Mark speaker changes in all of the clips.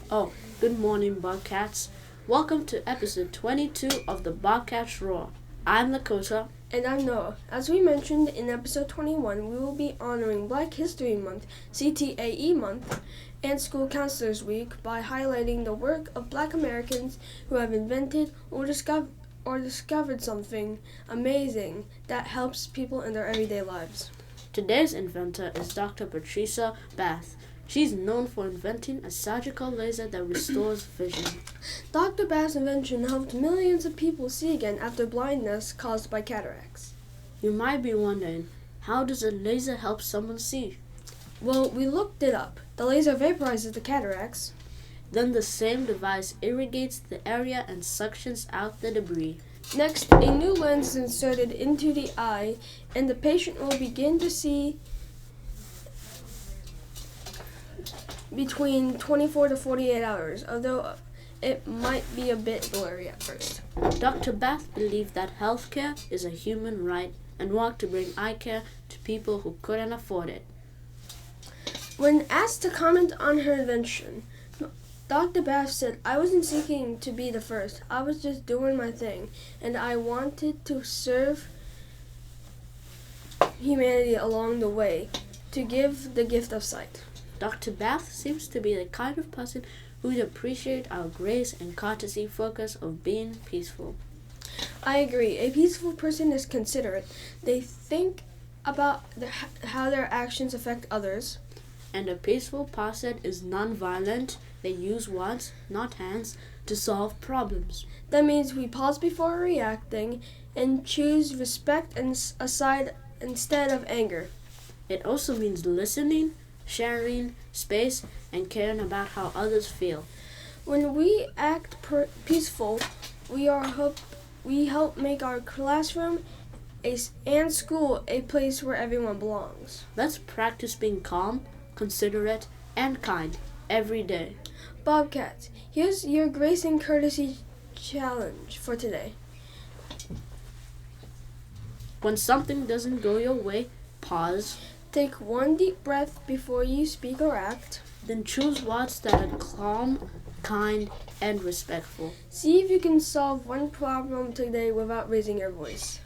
Speaker 1: Oh, good morning, Bobcats. Welcome to episode 22 of the Bobcats Roar. I'm Lakota.
Speaker 2: And I'm Noah. As we mentioned in episode 21, we will be honoring Black History Month, CTAE Month, and School Counselors Week by highlighting the work of Black Americans who have invented or discovered something amazing that helps people in their everyday lives.
Speaker 1: Today's inventor is Dr. Patricia Bath. She's known for inventing a surgical laser that restores vision.
Speaker 2: Dr. Bath's invention helped millions of people see again after blindness caused by cataracts.
Speaker 1: You might be wondering, how does a laser help someone see?
Speaker 2: Well, we looked it up. The laser vaporizes the cataracts.
Speaker 1: Then the same device irrigates the area and suctions out the debris.
Speaker 2: Next, a new lens is inserted into the eye, and the patient will begin to see between 24 to 48 hours, although it might be a bit blurry at first.
Speaker 1: Dr. Bath believed that healthcare is a human right and worked to bring eye care to people who couldn't afford it.
Speaker 2: When asked to comment on her invention, Dr. Bath said, "I wasn't seeking to be the first. I was just doing my thing, and I wanted to serve humanity along the way, to give the gift of sight."
Speaker 1: Dr. Bath seems to be the kind of person who would appreciate our grace and courtesy focus of being peaceful.
Speaker 2: I agree. A peaceful person is considerate. They think about how their actions affect others.
Speaker 1: And a peaceful person is non-violent. They use words, not hands, to solve problems.
Speaker 2: That means we pause before reacting and choose respect and aside instead of anger.
Speaker 1: It also means listening, sharing space, and caring about how others feel.
Speaker 2: When we act peaceful, we help make our classroom and school a place where everyone belongs.
Speaker 1: Let's practice being calm, considerate, and kind every day.
Speaker 2: Bobcats, here's your grace and courtesy challenge for today.
Speaker 1: When something doesn't go your way, pause.
Speaker 2: Take one deep breath before you speak or act.
Speaker 1: Then choose words that are calm, kind, and respectful.
Speaker 2: See if you can solve one problem today without raising your voice.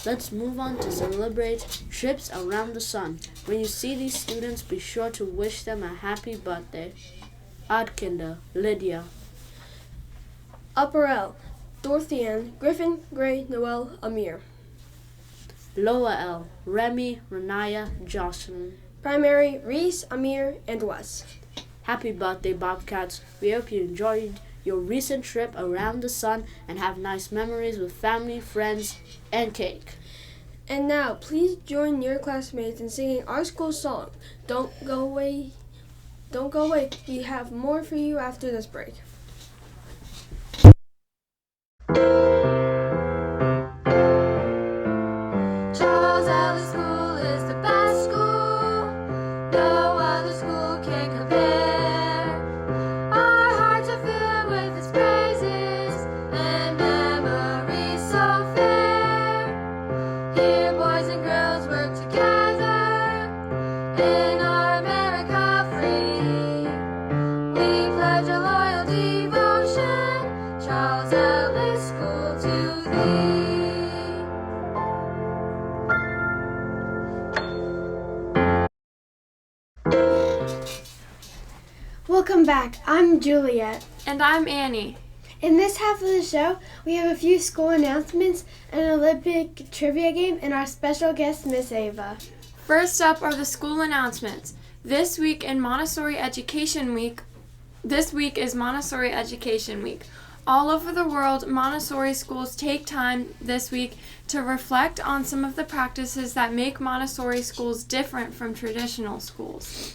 Speaker 1: Let's move on to celebrate trips around the sun. When you see these students, be sure to wish them a happy birthday. Adkinder, Lydia.
Speaker 2: Upper L, Dorothy Ann, Griffin, Gray, Noel, Amir.
Speaker 1: Lower L, Remy, Renaya, Jocelyn.
Speaker 2: Primary, Reese, Amir, and Wes.
Speaker 1: Happy birthday, Bobcats. We hope you enjoyed your recent trip around the sun and have nice memories with family, friends, and cake.
Speaker 2: And now, please join your classmates in singing our school song. Don't go away. Don't go away. We have more for you after this break.
Speaker 3: Welcome back. I'm Juliet.
Speaker 4: And I'm Annie.
Speaker 3: In this half of the show, we have a few school announcements, an Olympic trivia game, and our special guest, Miss Ava.
Speaker 4: First up are the school announcements. This week is Montessori Education Week. All over the world, Montessori schools take time this week to reflect on some of the practices that make Montessori schools different from traditional schools.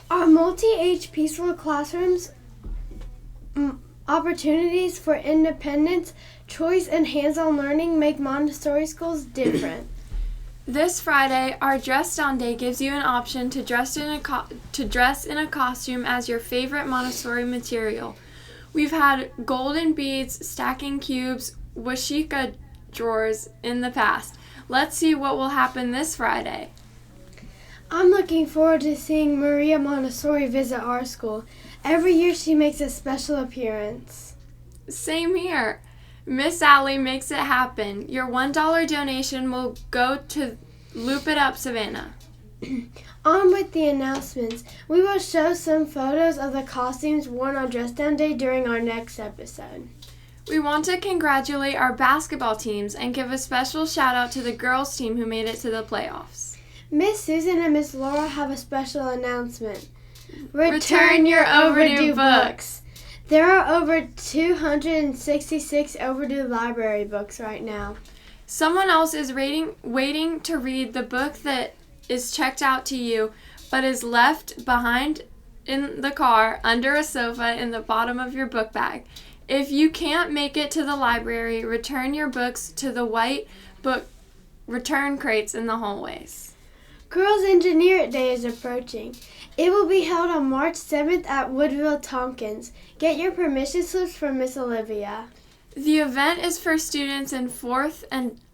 Speaker 3: Our multi-age peaceful classrooms, opportunities for independence, choice, and hands-on learning make Montessori schools different.
Speaker 4: This Friday, our Dress Down Day gives you an option to dress in a costume as your favorite Montessori material. We've had golden beads, stacking cubes, washika drawers in the past. Let's see what will happen this Friday.
Speaker 3: I'm looking forward to seeing Maria Montessori visit our school. Every year she makes a special appearance.
Speaker 4: Same here. Miss Allie makes it happen. Your $1 donation will go to Loop It Up Savannah.
Speaker 3: On with the announcements. We will show some photos of the costumes worn on Dress Down Day during our next episode.
Speaker 4: We want to congratulate our basketball teams and give a special shout out to the girls team who made it to the playoffs.
Speaker 3: Miss Susan and Miss Laura have a special announcement.
Speaker 4: Return your overdue books.
Speaker 3: There are over 266 overdue library books right now.
Speaker 4: Someone else is waiting to read the book that is checked out to you but is left behind in the car under a sofa in the bottom of your book bag. If you can't make it to the library, return your books to the white book return crates in the hallways.
Speaker 3: Girls Engineer Day is approaching. It will be held on March 7th at Woodville Tompkins. Get your permission slips from Miss Olivia.
Speaker 4: The event is for students in 4th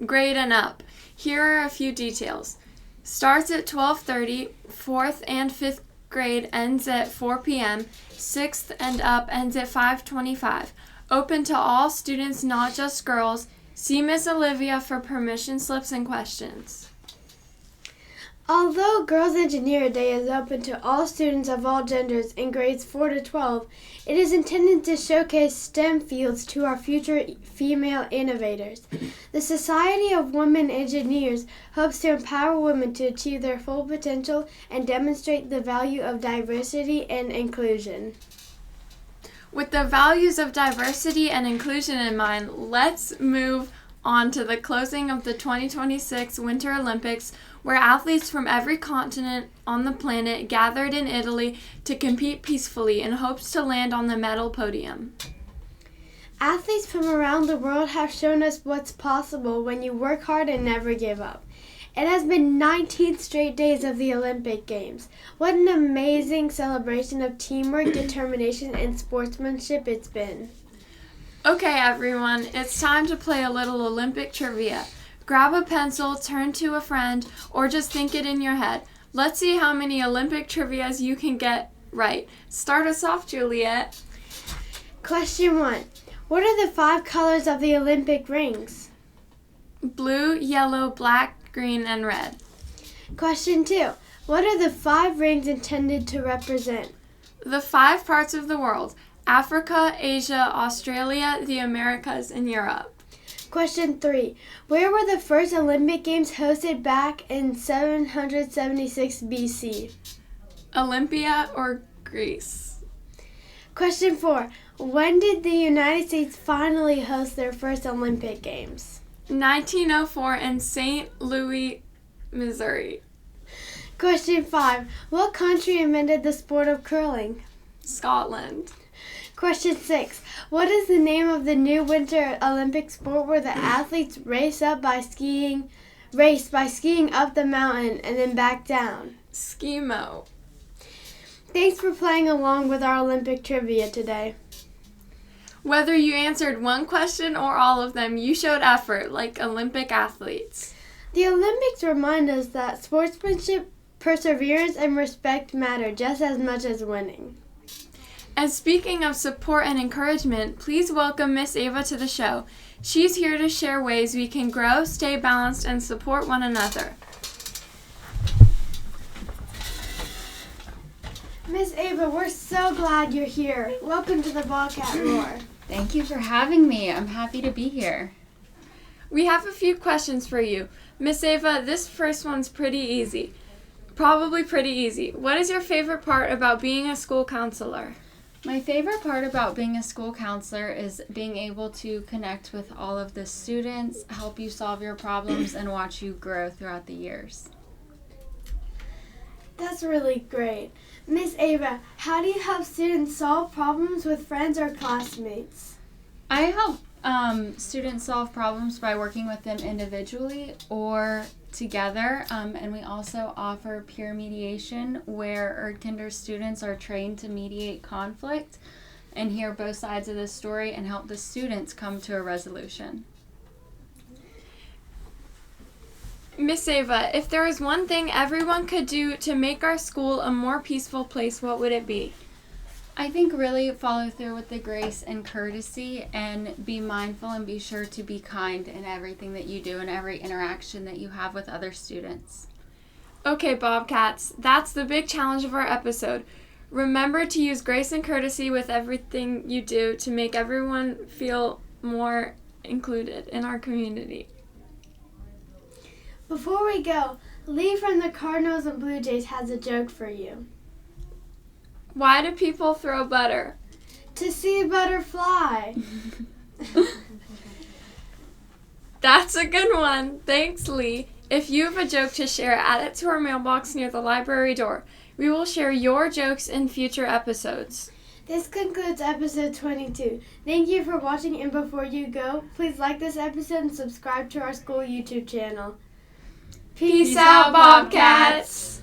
Speaker 4: grade and up. Here are a few details. Starts at 12:30, 4th and 5th grade ends at 4 p.m., 6th and up ends at 5:25. Open to all students, not just girls. See Miss Olivia for permission slips and questions.
Speaker 3: Although Girls Engineer Day is open to all students of all genders in grades 4 to 12, it is intended to showcase STEM fields to our future female innovators. The Society of Women Engineers hopes to empower women to achieve their full potential and demonstrate the value of diversity and inclusion.
Speaker 4: With the values of diversity and inclusion in mind, let's move on to the closing of the 2026 Winter Olympics, where athletes from every continent on the planet gathered in Italy to compete peacefully in hopes to land on the medal podium.
Speaker 3: Athletes from around the world have shown us what's possible when you work hard and never give up. It has been 19 straight days of the Olympic Games. What an amazing celebration of teamwork, determination, and sportsmanship it's been.
Speaker 4: Okay, everyone, it's time to play a little Olympic trivia. Grab a pencil, turn to a friend, or just think it in your head. Let's see how many Olympic trivias you can get right. Start us off, Juliet.
Speaker 3: Question 1. What are the 5 colors of the Olympic rings?
Speaker 4: Blue, yellow, black, green, and red.
Speaker 3: Question 2. What are the 5 rings intended to represent?
Speaker 4: The 5 parts of the world: Africa, Asia, Australia, the Americas, and Europe.
Speaker 3: Question 3. Where were the first Olympic Games hosted back in 776 BC?
Speaker 4: Olympia or Greece?
Speaker 3: Question 4. When did the United States finally host their first Olympic Games?
Speaker 4: 1904 in St. Louis, Missouri.
Speaker 3: Question 5. What country invented the sport of curling?
Speaker 4: Scotland.
Speaker 3: Question 6. What is the name of the new Winter Olympic sport where the athletes race by skiing up the mountain and then back down?
Speaker 4: Skimo.
Speaker 3: Thanks for playing along with our Olympic trivia today.
Speaker 4: Whether you answered one question or all of them, you showed effort like Olympic athletes.
Speaker 3: The Olympics remind us that sportsmanship, perseverance, and respect matter just as much as winning.
Speaker 4: And speaking of support and encouragement, please welcome Miss Ava to the show. She's here to share ways we can grow, stay balanced, and support one another.
Speaker 3: Miss Ava, we're so glad you're here. Welcome to the Bobcat Roar.
Speaker 5: Thank you for having me. I'm happy to be here.
Speaker 4: We have a few questions for you. Miss Ava, this first one's pretty easy. Probably pretty easy. What is your favorite part about being a school counselor?
Speaker 5: My favorite part about being a school counselor is being able to connect with all of the students, help you solve your problems, and watch you grow throughout the years.
Speaker 3: That's really great. Miss Ava, how do you help students solve problems with friends or classmates?
Speaker 5: I help students solve problems by working with them individually or together, and we also offer peer mediation where Erdkinder students are trained to mediate conflict and hear both sides of the story and help the students come to a resolution.
Speaker 4: Miss Ava, if there was one thing everyone could do to make our school a more peaceful place, what would it be?
Speaker 5: I think really follow through with the grace and courtesy and be mindful and be sure to be kind in everything that you do and every interaction that you have with other students.
Speaker 4: Okay, Bobcats, that's the big challenge of our episode. Remember to use grace and courtesy with everything you do to make everyone feel more included in our community.
Speaker 3: Before we go, Lee from the Cardinals and Blue Jays has a joke for you.
Speaker 4: Why do people throw butter?
Speaker 3: To see a butterfly.
Speaker 4: That's a good one. Thanks, Lee. If you have a joke to share, add it to our mailbox near the library door. We will share your jokes in future episodes.
Speaker 3: This concludes episode 22. Thank you for watching, and before you go, please like this episode and subscribe to our school YouTube channel.
Speaker 4: Peace out, Bobcats!